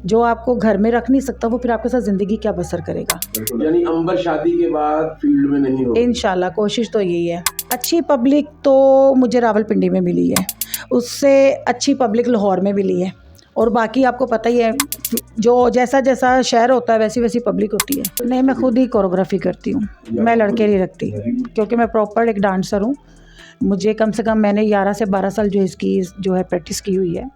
जो आपको घर में रख नहीं सकता वो फिर आपके साथ ज़िंदगी क्या बसर करेगा। यानी अंबर शादी के बाद फील्ड में नहीं हो। इंशाल्लाह कोशिश तो यही है। अच्छी पब्लिक तो मुझे रावलपिंडी में मिली है, उससे अच्छी पब्लिक लाहौर में मिली है, और बाकी आपको पता ही है जो जैसा जैसा शहर होता है वैसी वैसी पब्लिक होती है। नहीं, मैं खुद ही कोरियोग्राफी करती हूँ, मैं लड़के नहीं रखती, क्योंकि मैं प्रॉपर एक डांसर हूँ। मुझे कम से कम मैंने 11 से 12 साल इसकी जो है प्रैक्टिस की हुई है।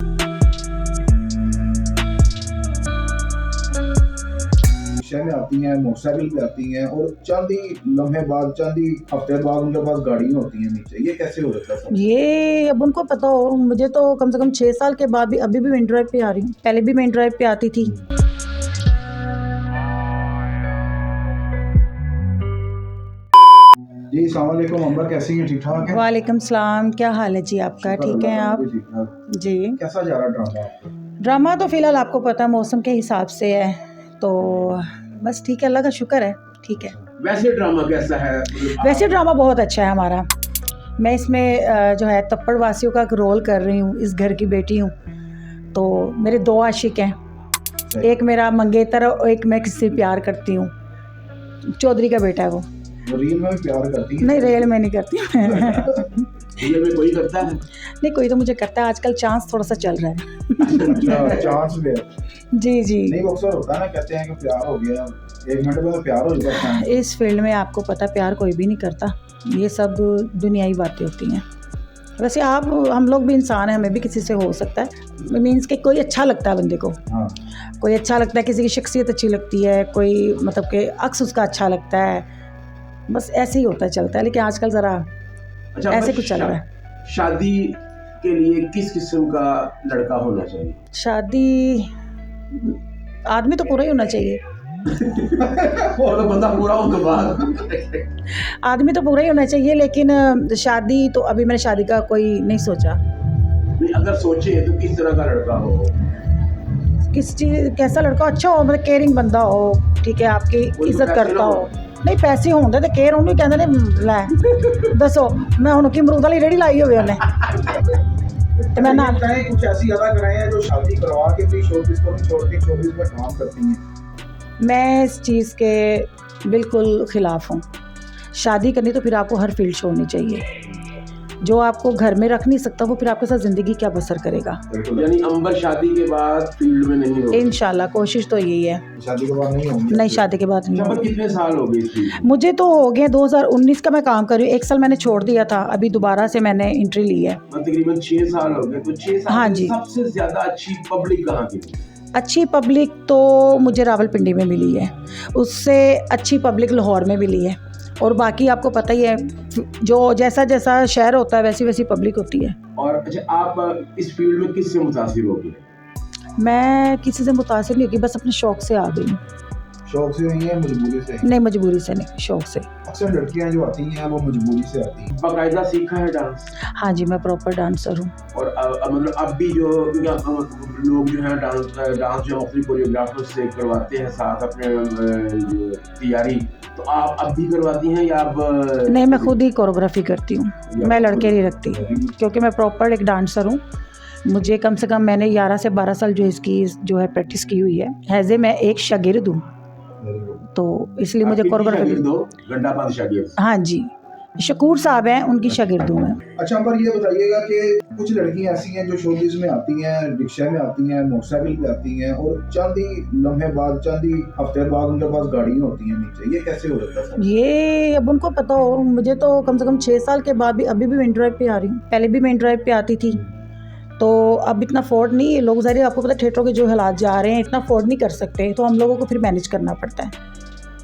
रिक्शा में आती हैं, मोटरसाइकिल पे आती हैं और चंद ही लम्हे बाद, चंद ही हफ्ते बाद उनके पास गाड़ियाँ होती हैं नीचे। ये कैसे हो सकता है? ये अब उनको पता हो, मुझे तो कम से कम 6 साल के बाद भी अभी भी मेन ड्राइव पे आ रही हूँ। पहले भी मेन ड्राइव पे आती थी। जी अस्सलाम वालेकुम अंबर, कैसी हैं? ठीक ठाक हैं? वालेकुम सलाम, क्या हाल है जी आपका? ठीक है आप? जी। कैसा जा रहा ड्रामा? ड्रामा तो फ़िलहाल आपको पता है मौसम के हिसाब से है, तो बस ठीक है, अल्लाह का शुक्र है, ठीक है। वैसे ड्रामा कैसा है? वैसे ड्रामा बहुत अच्छा है हमारा। मैं इसमें जो है तप्पड़ वासियों का एक रोल कर रही हूँ, इस घर की बेटी हूँ। तो मेरे 2 आशिक हैं, एक मेरा मंगेतर और एक मैं किससे प्यार करती हूँ। चौधरी का बेटा है वो। रियल में भी प्यार करती है? नहीं, रियल में नहीं करती। रियल में कोई करता है? नहीं, कोई तो मुझे करता है, आजकल चांस थोड़ा सा चल रहा है। चांस भी है? जी जी। नहीं, वो अक्सर होता है ना, कहते हैं कि प्यार हो गया, 1 मिनट में प्यार हो जाता है। इस फील्ड में आपको पता है प्यार कोई भी नहीं करता, ये सब दुनियाई बातें होती हैं। वैसे हम लोग भी इंसान हैं, हमें भी किसी से हो सकता है। मीन्स कि कोई अच्छा लगता है बंदे को, हाँ। कोई अच्छा लगता है, किसी की शख्सियत अच्छी लगती है, कोई मतलब कि अक्स उसका अच्छा लगता है, बस ऐसे ही होता है, चलता है। लेकिन आजकल ज़रा ऐसे कुछ चल रहा है। शादी के लिए किस किस्म का लड़का होना चाहिए? शादी आदमी तो पूरा ही होना चाहिए। और तो बंदा पूरा हो तो बाद आदमी तो पूरा ही होना चाहिए, लेकिन शादी तो अभी मैंने शादी का कोई नहीं सोचा। नहीं, अगर सोचे तो किस तरह का लड़का हो? किस चीज़ कैसा लड़का अच्छा हो, मतलब केयरिंग बंदा हो, ठीक है, आपकी इज्जत करता हो। नहीं, पैसे होंगे तो केयर ਉਹਨੂੰ ਕਹਿੰਦੇ ਨੇ ਲੈ ਦੱਸੋ मैं ਹੁਣ की अमरूद वाली रेडी लाई हुई ਉਹਨੇ तो मैं ना कुछ ऐसी अदा कराएं हैं जो शादी करवा के भी शोबिज़ को छोड़ के शोबिज़ में काम करती हैं। मैं इस चीज़ के बिल्कुल ख़िलाफ़ हूँ। शादी करनी तो फिर आपको हर फील्ड छोड़नी चाहिए। जो आपको घर में रख नहीं सकता वो फिर आपके साथ ज़िंदगी क्या बसर करेगा। यानी अंबर शादी के बाद फील्ड में नहीं हो। इंशाल्लाह कोशिश तो यही है। शादी के बाद नहीं होंगी? नहीं, शादी के बाद नहीं होगी। कितने साल हो गए इसकी? मुझे तो हो गए 2019 का मैं काम कर रही हूँ। 1 साल मैंने छोड़ दिया था, अभी दोबारा से मैंने एंट्री ली है। तकरीबन 6 साल हो गए। तो 6 साल हाँ में जी। सबसे ज्यादा अच्छी पब्लिक कहाँ की थी? अच्छी पब्लिक तो मुझे रावलपिंडी में मिली है, उससे अच्छी पब्लिक लाहौर में मिली है, और बाकी आपको पता ही है जो जैसा जैसा शहर होता है वैसी वैसी पब्लिक होती है। और अच्छा, आप इस फील्ड में किससे मुतासिर हो गए? मैं किसी से मुतासिर नहीं होगी, बस अपने शौक़ से आ गई हूँ। शौक से हुई हैं, मजबूरी से? नहीं, मजबूरी से नहीं, शौक़ से। अक्सर लड़कियां जो आती हैं वो मजबूरी से आती हैं। बाकायदा सीखा है डांस? हाँ जी, मैं प्रॉपर डांसर हूँ। और मतलब अब भी जो लोग जो हैं डांस जो अपनी कोरियोग्राफर से करवाते हैं साथ अपने तैयारी, तो आप अब भी करवाती हैं या अब? नहीं, मैं खुद ही कोरियोग्राफी करती हूँ, मैं लड़के नहीं रखती, क्योंकि मैं प्रॉपर एक डांसर हूँ। मुझे कम से कम मैंने 11 से 12 साल इसकी जो है प्रैक्टिस की हुई है। हैज़े मैं एक शागिर्द हूँ, तो इसलिए मुझे कोरियोग्राफी। हाँ जी, शकूर साहब हैं, उनकी शागिर्द हूँ मैं। अच्छा अंबर, ये बताइएगा कि कुछ लड़कियां ऐसी हैं जो शोबिज़ में आती हैं, रिक्शा में आती हैं, मोटरसाइकिल पे आती हैं और चंद ही लम्हे बाद, चंद ही हफ्ते बाद उनके पास गाड़ियाँ होती हैं नीचे। ये कैसे हो सकता है? ये अब उनको पता हो, मुझे तो कम से कम 6 साल के बाद भी अभी भी मेन ड्राइव पे आ रही हूँ। पहले भी मेन ड्राइव पे आती थी, तो अब इतना अफोर्ड नहीं, लोग ज़ाहिर आपको पता है थिएटरों के जो हालात जा रहे हैं, इतना अफोर्ड नहीं कर सकते, तो हम लोगों को फिर मैनेज करना पड़ता है,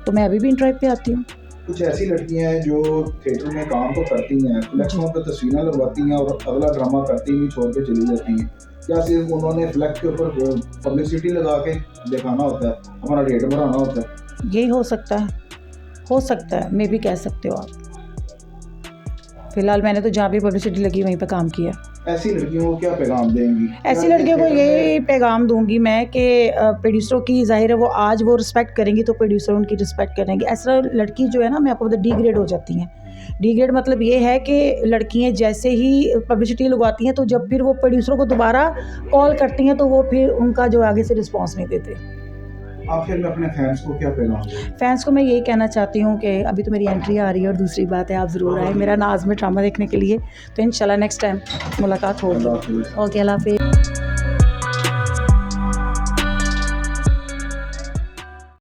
तो मैं अभी भी मेन ड्राइव पे आती हूँ। कुछ ऐसी लड़कियां हैं जो थिएटर में काम तो करती हैं, फ्लैक्सों पर तस्वीरें लगवाती हैं और अगला ड्रामा करती हुई छोड़ के चली जाती हैं। क्या सिर्फ उन्होंने फ्लैक्स के ऊपर पब्लिसिटी लगा के दिखाना होता है, हमारा रेट बढ़ाना होता है? यही हो सकता है, मैं भी कह सकते हो आप। फ़िलहाल मैंने तो जहाँ भी पब्लिसिटी लगी वहीं पर काम किया। ऐसी लड़कियों को क्या पैगाम देंगी? ऐसी लड़कियों को यही पैगाम दूंगी मैं कि प्रोड्यूसरों की ज़ाहिर है वो आज वो रिस्पेक्ट करेंगी तो प्रोड्यूसर उनकी रिस्पेक्ट करेंगे। ऐसा लड़की जो है ना, मैं आपको बता डिग्रेड हो जाती हैं, डी ग्रेड मतलब ये है कि लड़कियां जैसे ही पब्लिसिटी लगवाती हैं तो जब फिर वो प्रोड्यूसरों को दोबारा कॉल करती हैं तो वो फिर उनका जो आगे से रिस्पॉन्स नहीं देते। आखिर में अपने फैंस को क्या पैगाम दें? फैंस को मैं यही कहना चाहती हूँ कि अभी तो मेरी एंट्री आ रही है और दूसरी बात है आप ज़रूर आए मेरा नाज़ में ड्रामा देखने के लिए, तो इंशाल्लाह नेक्स्ट टाइम मुलाकात होगी। अल्लाह हाफिज़। ओके, अल्लाह हाफिज़।